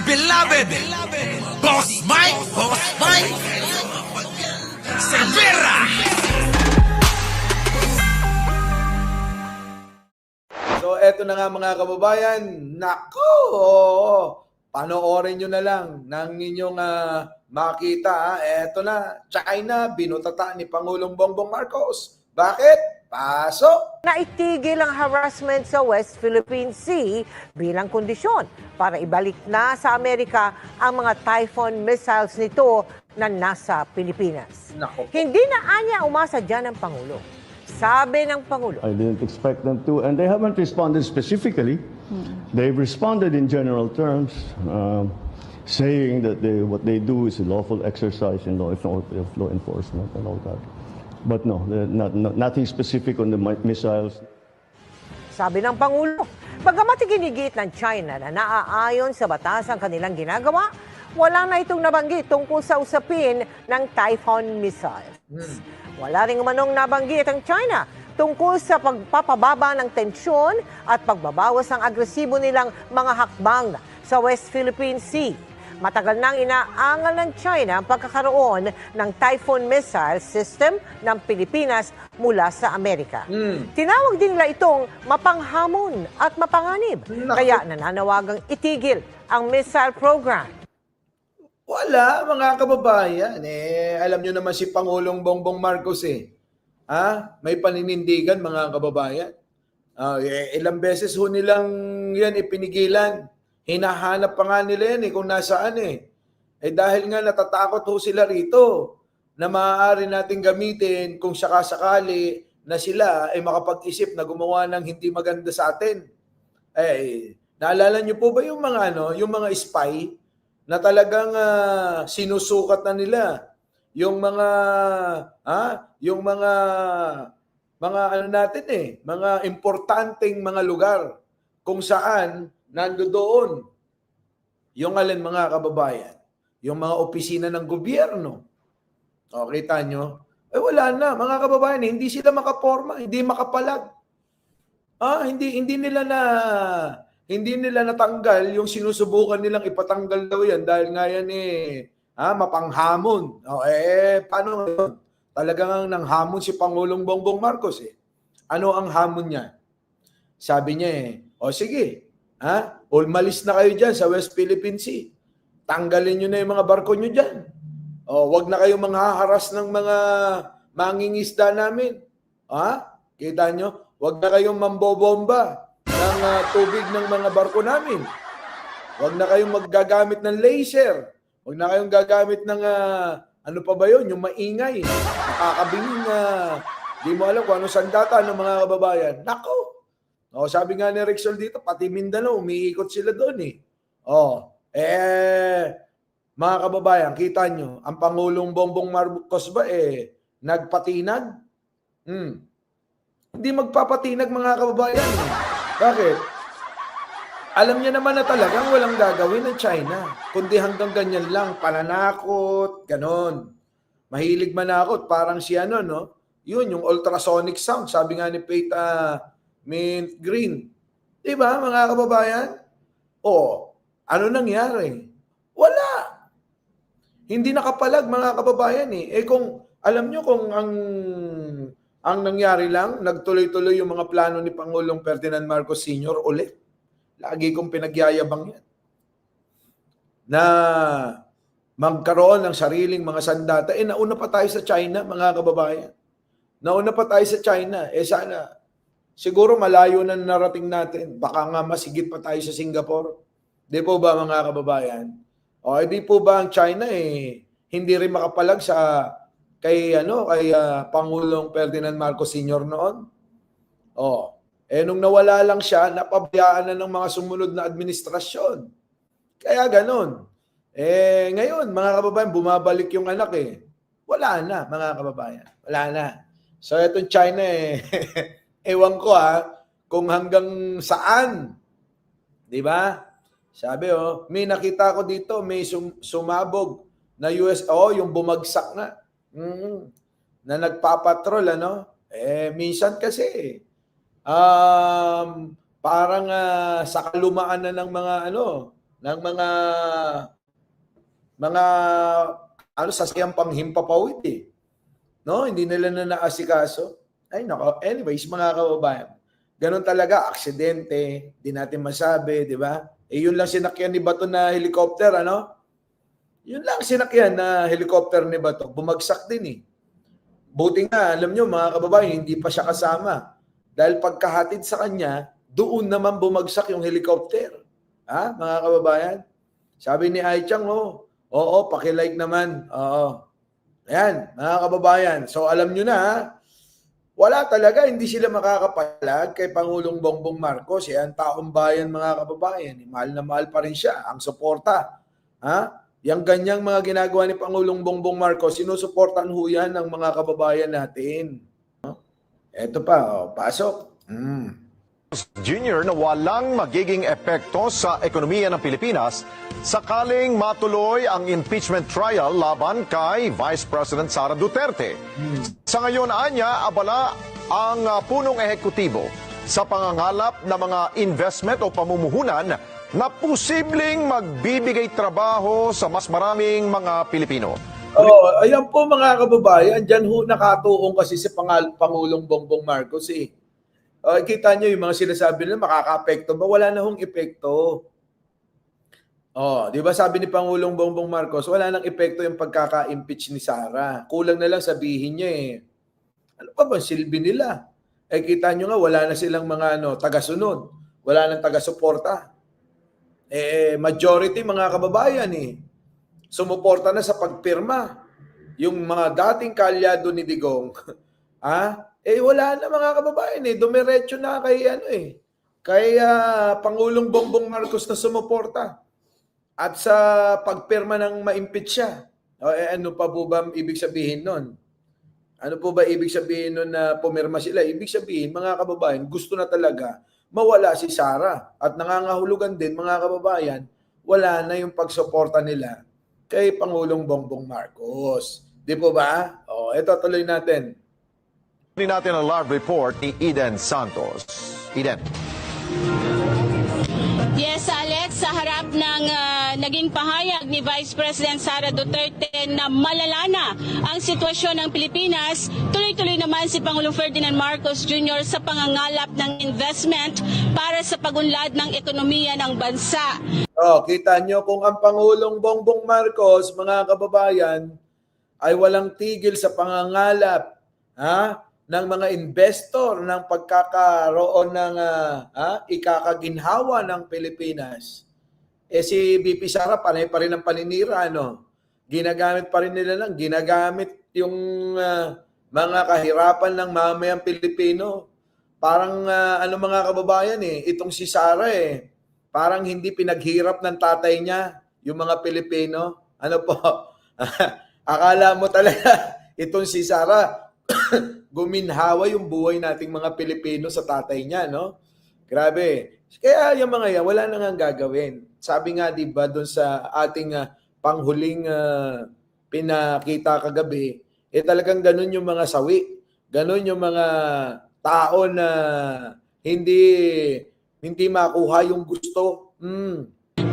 beloved Boss Mike Cervera. So eto na nga mga kababayan, nako, panoorin nyo na lang ng inyong makita. Eto na, China, binutata ni Pangulong Bongbong Marcos. Bakit? Pasok! Naitigil ang harassment sa West Philippine Sea bilang kondisyon para ibalik na sa Amerika ang mga Typhoon missiles nito na nasa Pilipinas. Nako po. Hindi na anya umasa dyan ang Pangulo. Sabi ng Pangulo, I didn't expect them to, and they haven't responded specifically. They've responded in general terms, saying that what they do is a lawful exercise in law enforcement and all that. But no, nothing specific on the missiles. sabi ng Pangulo, bagamat iginigit ng China na naaayon sa batas ang kanilang ginagawa, wala na itong nabanggit tungkol sa usapin ng Typhoon missiles. Wala ring umanong nabanggit ang China tungkol sa pagpapababa ng tensyon at pagbabawas ng agresibo nilang mga hakbang sa West Philippine Sea. Matagal nang inaangal ng China ang pagkakaroon ng Typhoon missile system ng Pilipinas mula sa Amerika. Tinawag din nila itong mapanghamon at mapanganib. Kaya nananawagang itigil ang missile program. Wala, mga kababayan. Alam nyo naman si Pangulong Bongbong Marcos may paninindigan, mga kababayan. Ilang beses ho nilang yan ipinigilan. Hinahanap pa nga nila yan kung nasaan dahil nga natatakot ho sila rito na maaari natin gamitin kung sakasakali na sila ay makapag-isip na gumawa ng hindi maganda sa atin. Naalala niyo po ba yung mga yung mga spy na talagang sinusukat na nila yung mga natin mga importanteng mga lugar kung saan nandoon yung alin, mga kababayan, yung mga opisina ng gobyerno. O, kita nyo? Wala na, mga kababayan, hindi sila makaporma, hindi makapalag. Hindi nila natanggal yung sinusubukan nilang ipatanggal daw yan dahil nga yan mapanghamon. Paano ngayon? Talagang nanghamon si Pangulong Bongbong Marcos Ano ang hamon niya? Sabi niya sige, umalis na kayo dyan sa West Philippine Sea. Tanggalin nyo na yung mga barko nyo dyan. Wag na kayong manghaharas ng mga mangingisda namin. Kita nyo? Wag na kayong mambobomba ng tubig ng mga barko namin. Wag na kayong maggagamit ng laser. Wag na kayong gagamit ng ano pa ba yun? Yung maingay. Nakakabinging di mo alam kung ano sandata ng mga kababayan. Nako! Sabi nga ni Rexol dito, pati Mindanao, umiikot sila doon mga kababayan, kita nyo, ang Pangulong Bongbong Marcos ba nagpatinag? Hindi magpapatinag, mga kababayan. Bakit? Alam niya naman na talagang walang gagawin ng China, kundi hanggang ganyan lang, pananakot, ganon. Mahilig manakot, parang si yun, yung ultrasonic sound, sabi nga ni Faith Mint Green. Diba, mga kababayan? Ano nangyari? Wala. Hindi nakapalag, mga kababayan kung, alam nyo kung ang nangyari lang, nagtuloy-tuloy yung mga plano ni Pangulong Ferdinand Marcos Sr. ulit. Lagi kong pinagyayabang yan. Na magkaroon ng sariling mga sandata. Nauna pa tayo sa China, mga kababayan. Nauna pa tayo sa China. Sana, siguro malayo na narating natin. Baka nga masigit pa tayo sa Singapore. Di po ba, mga kababayan? Di po ba ang China hindi rin makapalag kay Pangulong Ferdinand Marcos Sr. noon? Nung nawala lang siya, napabayaan na ng mga sumunod na administrasyon. Kaya ganon. Ngayon, mga kababayan, bumabalik yung anak Wala na, mga kababayan. Wala na. So, itong China ewan ko kung hanggang saan. Di ba? Sabi may nakita ko dito, may sumabog na US, yung bumagsak na. Na nagpapatrol, minsan kasi, parang sa kalumaan na ng mga ng mga sasakyang panghimpapawid eh. No, hindi nila na naasikaso. Ay nako, anyways mga kababayan, ganun talaga, aksidente, di natin masabi, di ba? Eh yun lang sinakyan ni Bato na helicopter, ano? Yun lang sinakyan na helicopter ni Bato, bumagsak din eh. Buti nga, alam nyo mga kababayan, hindi pa siya kasama. Dahil pagkahatid sa kanya, doon naman bumagsak yung helicopter. Ha, mga kababayan? Sabi ni Aichang, oo, pakilike naman. Oo. Ayan, mga kababayan. So alam nyo na, wala talaga, hindi sila makakapalag kay Pangulong Bongbong Marcos. Yan, taong bayan mga kababayan. Mahal na mahal pa rin siya. Ang suporta. Ha? Yang ganyang mga ginagawa ni Pangulong Bongbong Marcos, sinusuportan ho yan ng mga kababayan natin. Eto pa, pasok. Junior na walang magiging epekto sa ekonomiya ng Pilipinas sakaling matuloy ang impeachment trial laban kay Vice President Sara Duterte. Sa ngayon, anya, abala ang punong ehekutibo sa pangangalap ng mga investment o pamumuhunan na posibleng magbibigay trabaho sa mas maraming mga Pilipino. Ayan po mga kababayan, dyan ho nakatuong kasi si Pangulong Bongbong Marcos eh. Kita nyo yung mga sinasabi nila, makaka-apekto ba? Wala na hong epekto. Di ba sabi ni Pangulong Bongbong Marcos, wala nang epekto yung pagkaka-impeach ni Sara. Kulang na lang sabihin niya eh. Ano pa ba silbi nila? Kita nyo nga, wala na silang mga taga-sunod. Wala nang taga-suporta. Majority mga kababayan eh. Sumuporta na sa pagpirma. Yung mga dating kalyado ni Digong, wala na mga kababayan eh. Dumiretso na kay kay Pangulong Bongbong Marcos na sumuporta. At sa pagpirma ng ma-impeach siya. Ano pa po ba ibig sabihin nun? Ano po ba ibig sabihin nun na pumirma sila? Ibig sabihin, mga kababayan, gusto na talaga mawala si Sara. At nangangahulugan din, mga kababayan, wala na yung pagsuporta nila kay Pangulong Bongbong Marcos. Di po ba? Ito tuloy natin. Natin ang live report ni Eden Santos. Eden. Yes, Alex, sa harap ng naging pahayag ni Vice President Sara Duterte na malala na ang sitwasyon ng Pilipinas, tuloy-tuloy naman si Pangulong Ferdinand Marcos Jr. sa pangangalap ng investment para sa pagunlad ng ekonomiya ng bansa. Kita nyo kung ang Pangulong Bongbong Marcos, mga kababayan, ay walang tigil sa pangangalap, ng mga investor ng pagkakaroon ng ikakaginhawa ng Pilipinas. Si BP Sara, panay pa rin ang paninira, Ginagamit pa rin nila ginagamit yung mga kahirapan ng mamayang Pilipino. Parang mga kababayan itong si Sara parang hindi pinaghirap ng tatay niya yung mga Pilipino. Ano po? Akala mo talaga itong si Sara guminhawa yung buhay nating mga Pilipino sa tatay niya, Grabe. Kaya yung mga yan, wala nang gagawin. Sabi nga, di ba, doon sa ating panghuling pinakita kagabi, talagang ganun yung mga sawi. Ganun yung mga tao na hindi makuha yung gusto.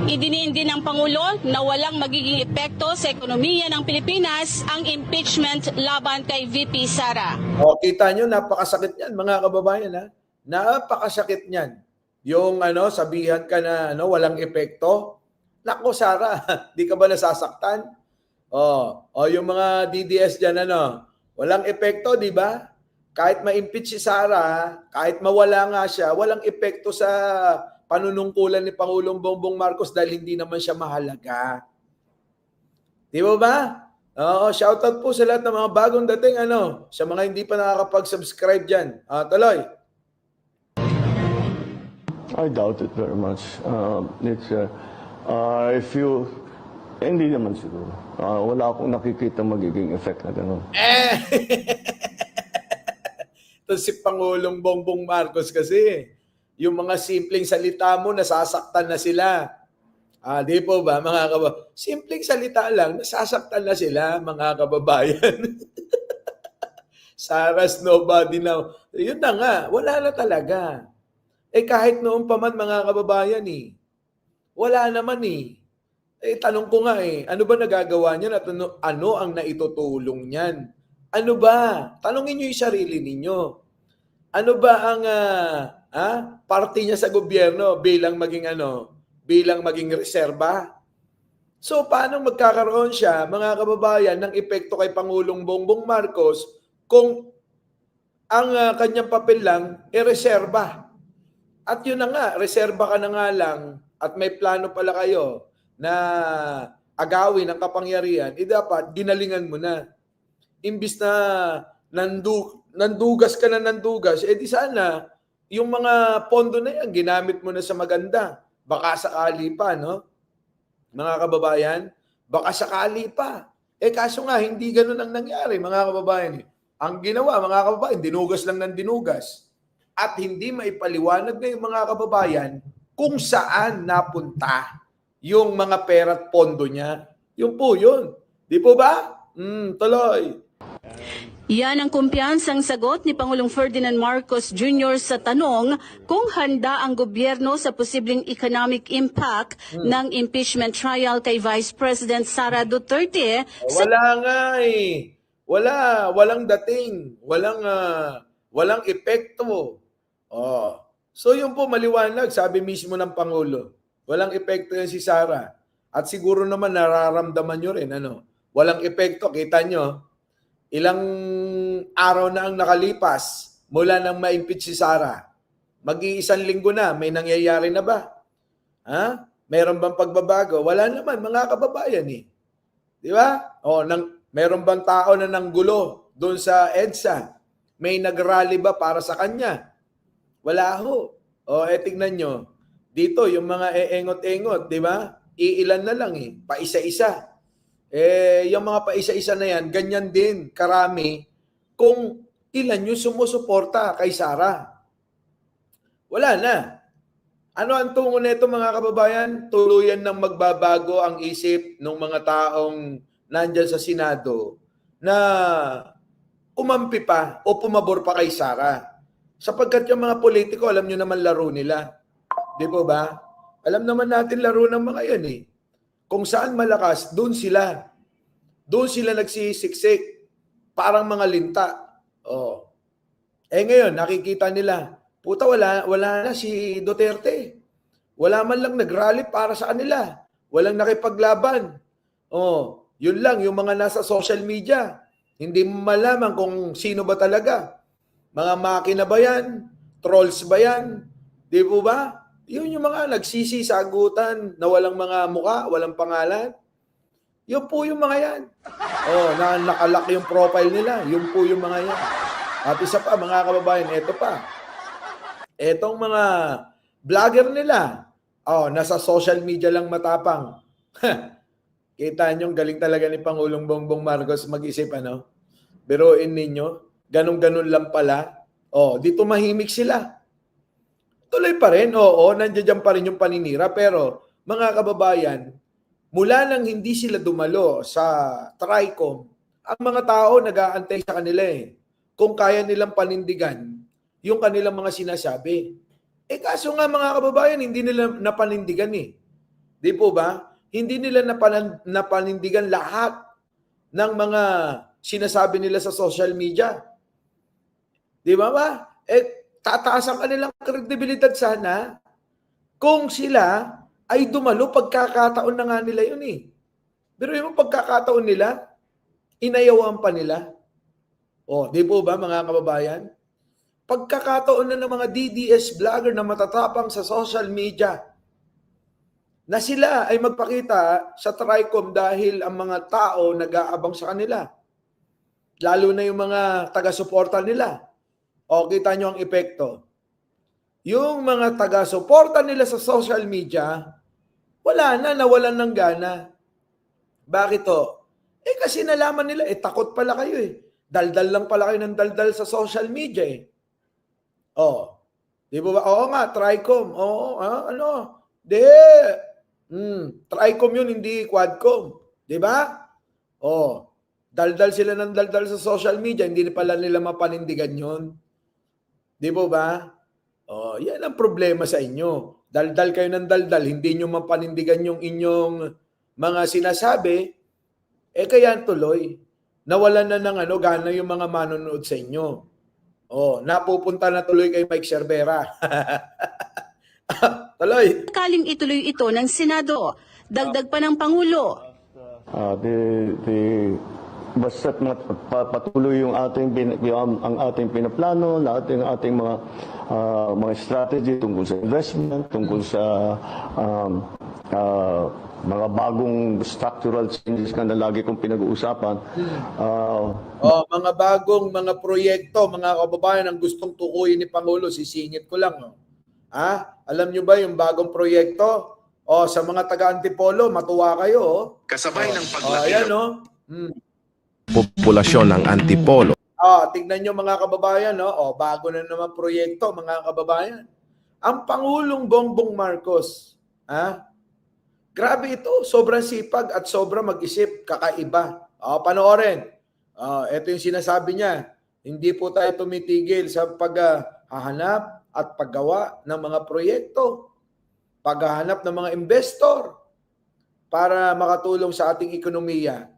Idiniin din ng Pangulo na walang magiging epekto sa ekonomiya ng Pilipinas ang impeachment laban kay VP Sara. Kita nyo, napakasakit niyan mga kababayan. Napakasakit niyan. Yung sabihan ka na walang epekto. Nako Sara, di ka ba nasasaktan? Yung mga DDS dyan walang epekto, di ba? Kahit ma-impeach si Sara, kahit mawala nga siya, walang epekto sa panunungkulan ni Pangulong Bongbong Marcos dahil hindi naman siya mahalaga. Di ba? Shoutout po sa lahat ng mga bagong dating, sa mga hindi pa nakakapag-subscribe dyan. Tuloy. I doubt it very much. I feel, hindi naman siguro. Wala akong nakikita magiging effect na gano'n. Ito si Pangulong Bongbong Marcos kasi, yung mga simpleng salita mo, nasasaktan na sila. Di po ba, mga kababayan? Simpleng salita lang, nasasaktan na sila, mga kababayan. Sara's nobody now. Yun na nga, wala na talaga. Kahit noon pa man, mga kababayan Wala naman eh. Eh, tanong ko nga eh, ano ba nagagawa niyan at ano ang naitutulong niyan? Ano ba? Tanungin niyo yung sarili ninyo. Ano ba ang parte niya sa gobyerno bilang maging reserba? So, paano magkakaroon siya, mga kababayan, ng epekto kay Pangulong Bongbong Marcos kung ang kanyang papel lang reserba? At yun na nga, reserba ka na nga lang at may plano pala kayo na agawin ang kapangyarihan, dapat ginalingan mo na. Imbis na nandugas ka na nandugas, di sana yung mga pondo na yan, ginamit mo na sa maganda. Baka sakali pa, no? Mga kababayan, baka sakali pa. Kaso nga, hindi ganun ang nangyari, mga kababayan. Ang ginawa, mga kababayan, dinugas lang ng dinugas. At hindi maipaliwanag na yung mga kababayan kung saan napunta yung mga pera at pondo niya. Yun po yun. Di po ba? Tuloy. Yan ang kumpiyansang sagot ni Pangulong Ferdinand Marcos Jr. sa tanong kung handa ang gobyerno sa posibleng economic impact ng impeachment trial kay Vice President Sara Duterte. Wala nga eh. Walang dating. Walang epekto. So yun po maliwanag, sabi mismo ng Pangulo. Walang epekto yan si Sara. At siguro naman nararamdaman nyo rin, walang epekto. Kita nyo, ilang araw na ang nakalipas mula nang ma-impeach si Sara. Mag-iisang linggo na, may nangyayari na ba? Meron bang pagbabago? Wala naman, mga kababayan eh. Di ba? Meron bang tao na nanggulo doon sa EDSA? May nagrally ba para sa kanya? Wala ho. Tignan nyo. Dito, yung mga engot-engot, di ba? Iilan na lang eh. Paisa-isa. Yung mga paisa-isa na yan, ganyan din, karami, kung ilan yung sumusuporta kay Sara. Wala na. Ano ang tungo nito, mga kababayan? Tuluyan ng magbabago ang isip ng mga taong nandyan sa Senado na umampi pa o pumabor pa kay Sara. Sapagkat yung mga politiko, alam nyo naman laro nila. Di po ba? Alam naman natin laro ng mga yan eh. Kung saan malakas, doon sila. Doon sila nagsisiksik. Parang mga linta. Ngayon, nakikita nila, puta wala na si Duterte. Wala man lang nag-rally para sa kanila. Walang nakipaglaban. Yun lang, yung mga nasa social media. Hindi mo malaman kung sino ba talaga. Mga makina ba yan? Trolls ba yan? Di po ba? Yun yung mga nagsisisagutan na walang mga muka, walang pangalan. Yun po yung mga yan. Nakalak yung profile nila. Yun po yung mga yan. At isa pa, mga kababayan, eto pa. Etong mga vlogger nila, nasa social media lang matapang. Kita nyo, galing talaga ni Pangulong Bongbong Marcos mag-isip, Biruin ninyo, ganun-ganun lang pala. Dito mahimik sila. Tuloy pa rin, nandiyan pa rin yung paninira. Pero, mga kababayan, mula nang hindi sila dumalo sa TRICOM, ang mga tao nag-aantay sa kanila kung kaya nilang panindigan yung kanilang mga sinasabi. Kaso nga mga kababayan, hindi nila napanindigan Di po ba? Hindi nila napanindigan lahat ng mga sinasabi nila sa social media. Di ba ba? Tataas ang kanilang kredibilidad sana kung sila ay dumalo, pagkakataon na nga nila yun Pero yung pagkakataon nila, inayawan pa nila. Di po ba mga kababayan? Pagkakataon na ng mga DDS vlogger na matatapang sa social media na sila ay magpakita sa TRICOM dahil ang mga tao nag-aabang sa kanila. Lalo na yung mga taga-suporta nila. Kita nyo ang epekto. Yung mga taga-suporta nila sa social media, nawalan ng gana. Bakit kasi nalaman nila, takot pala kayo Daldal lang pala kayo ng daldal sa social media Di ba? Nga, TRICOM. TRICOM yun, hindi Quadcom. Di ba? Daldal sila ng daldal sa social media, hindi pala nila mapanindigan yun. Di ba? Yan ang problema sa inyo. daldal kayo ng daldal, hindi nyo mapanindigan yung inyong mga sinasabi, kaya tuloy. Nawalan na ng gana yung mga manonood sa inyo. Napupunta na tuloy kay Mike Cervera. Tuloy. Sakaling ituloy ito ng Senado, dagdag pa ng Pangulo. Basta't patuloy yung ang ating pinaplano, ating mga strategy tungkol sa investment, tungkol sa mga bagong structural changes na lagi kong pinag-uusapan. Mga bagong mga proyekto, mga kababayan, ang gustong tukuyin ni Pangulo, sisingit ko lang. Alam nyo ba yung bagong proyekto? Sa mga taga-Antipolo, matuwa kayo. Kasabay ng paglaki Ayan, populasyon ng Antipolo. Tignan nyo mga kababayan, bago na naman proyekto, mga kababayan. Ang Pangulong Bongbong Marcos, grabe ito, sobrang sipag at sobrang mag-isip, kakaiba. Panoorin. Ito yung sinasabi niya, hindi po tayo tumitigil sa paghahanap at paggawa ng mga proyekto, paghahanap ng mga investor para makatulong sa ating ekonomiya.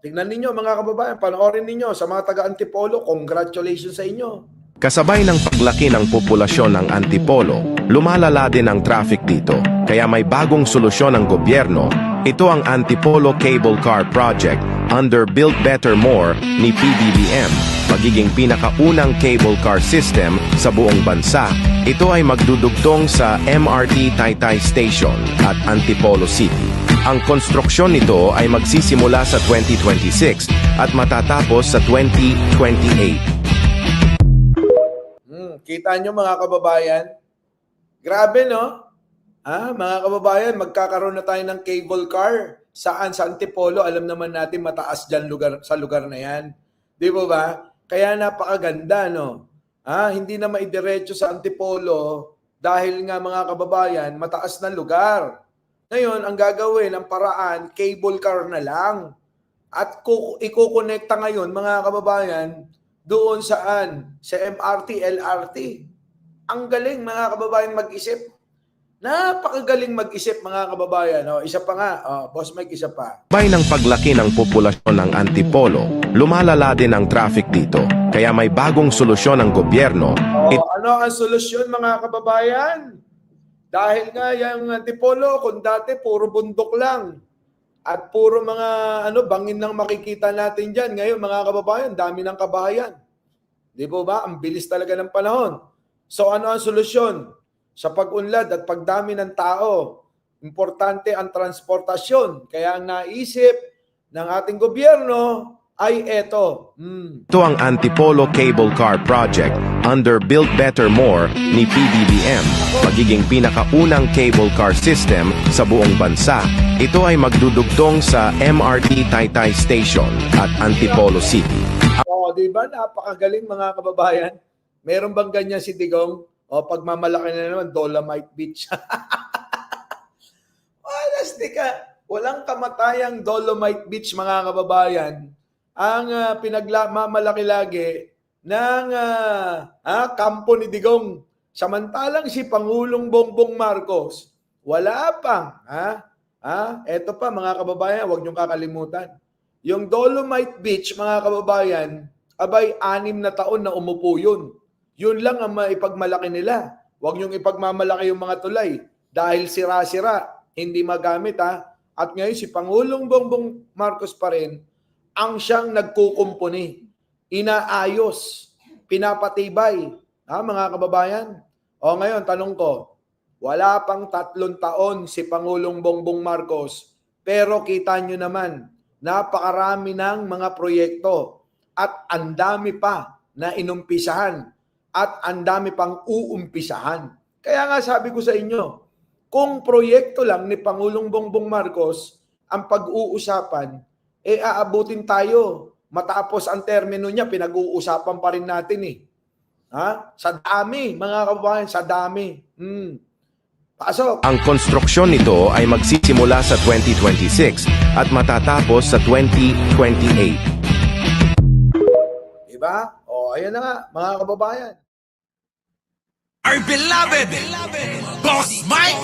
Tingnan ninyo mga kababayan, panoorin ninyo sa mga taga-Antipolo, congratulations sa inyo. Kasabay ng paglaki ng populasyon ng Antipolo, lumalala din ang traffic dito. Kaya may bagong solusyon ng gobyerno. Ito ang Antipolo Cable Car Project under Build Better More ni PBBM. Magiging pinakaunang cable car system sa buong bansa. Ito ay magdudugtong sa MRT Taytay Station at Antipolo City. Ang konstruksyon nito ay magsisimula sa 2026 at matatapos sa 2028. Kita nyo mga kababayan? Grabe, no? Mga kababayan, magkakaroon na tayo ng cable car. Saan? Sa Antipolo. Alam naman natin mataas dyan sa lugar na yan. Di ba? Kaya napakaganda, no? Hindi na maidiretso sa Antipolo dahil nga mga kababayan, mataas na lugar. Ngayon, ang gagawin, ang paraan, cable car na lang. At ikukonekta ngayon, mga kababayan, doon saan? Sa MRT, LRT. Ang galing, mga kababayan, mag-isip. Napakagaling mag-isip, mga kababayan. Isa pa nga, Boss Mike, isa pa. Kasabay ng paglaki ng populasyon ng Antipolo, lumalala din ang traffic dito. Kaya may bagong solusyon ng gobyerno. Ano ang solusyon, mga kababayan? Dahil nga yung Antipolo, kung dati puro bundok lang at puro mga bangin lang makikita natin dyan. Ngayon mga kababayan, dami ng kabahayan. Di po ba? Ang bilis talaga ng panahon. So ano ang solusyon? Sa pag-unlad at pagdami ng tao, importante ang transportasyon. Kaya ang naisip ng ating gobyerno ay eto. Ito ang Antipolo Cable Car Project under Build Better More ni PBBM. Magiging pinakaunang cable car system sa buong bansa. Ito ay magdudugtong sa MRT Taytay Station at Antipolo City. Di ba? Napakagaling mga kababayan. Meron bang ganyan si Digong? Pagmamalaki na naman, Dolomite Beach. Walang kamatayang Dolomite Beach mga kababayan. Ang pinagmamalaki lagi ng kampo ni Digong. Samantalang si Pangulong Bongbong Marcos, wala pang. Eto pa mga kababayan, huwag niyong kakalimutan. Yung Dolomite Beach mga kababayan, 6 na taon na umupo yun. Yun lang ang maipagmalaki nila. Huwag niyong ipagmamalaki yung mga tulay. Dahil sira-sira, hindi magamit At ngayon si Pangulong Bongbong Marcos pa rin, ang siyang nagkukumpuni, inaayos, pinapatibay. Mga kababayan? Ngayon, tanong ko, wala pang 3 taon si Pangulong Bongbong Marcos, pero kita nyo naman, napakarami ng mga proyekto at ang dami pa na inumpisahan at ang dami pang uumpisahan. Kaya nga sabi ko sa inyo, kung proyekto lang ni Pangulong Bongbong Marcos ang pag-uusapan, aabutin tayo. Matapos ang termino niya, pinag-uusapan pa rin natin Sa dami, mga kababayan, sa dami. Pasok. Ang konstruksyon nito ay magsisimula sa 2026 at matatapos sa 2028. Diba? Ayan na nga, mga kababayan. Our beloved Boss Mike,